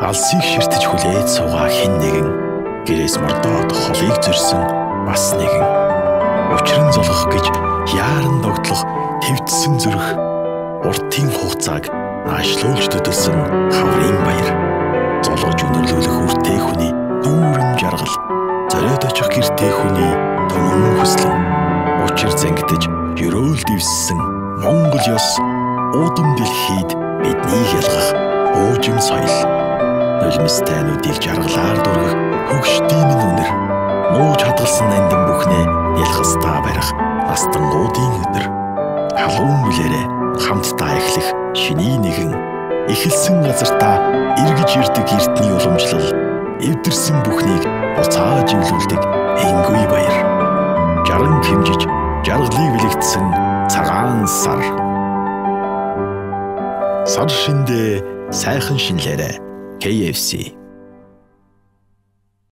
алсыг ширтэж хүлээж суугаа хэн нэгэн, гэрээс мордоод холыг зөрсөн бас нэгэн. Учран золгох гэж яаран догтлох твдсэн зүрх, уртын хугацааг наашлуулж төдөлсөн хаврын баяр. Золгож өнөрлүүлэх үртэй хүний дүүрэн жаргал, зориод очих гэртэй хүний томон хүслэн. Учир зангидж ерөөл дэвссэн Монгол ёс, уудам дэлхийд биднийг ялгах уужим соёл. Нулимстайнуудыг жаргалаар дургах хөгшдийн үнэр, мууж хадгалсан нандин бүхнээ ялхастаа барих настангуудын өдөр. Халуун бүлээрээ хамтдаа эхлэх шиний нэгэн, эхэлсэн газартаа эргэж ирдэг эртний уламжлал, эвдэрсэн бүхнийг буцааж эвлүүлдэг энгүй баяр. Жаран хэмжиж жаргалыг бэлэгдсэн цагаан сар. Сар шиндээ сайхан шинлээрээ KFC.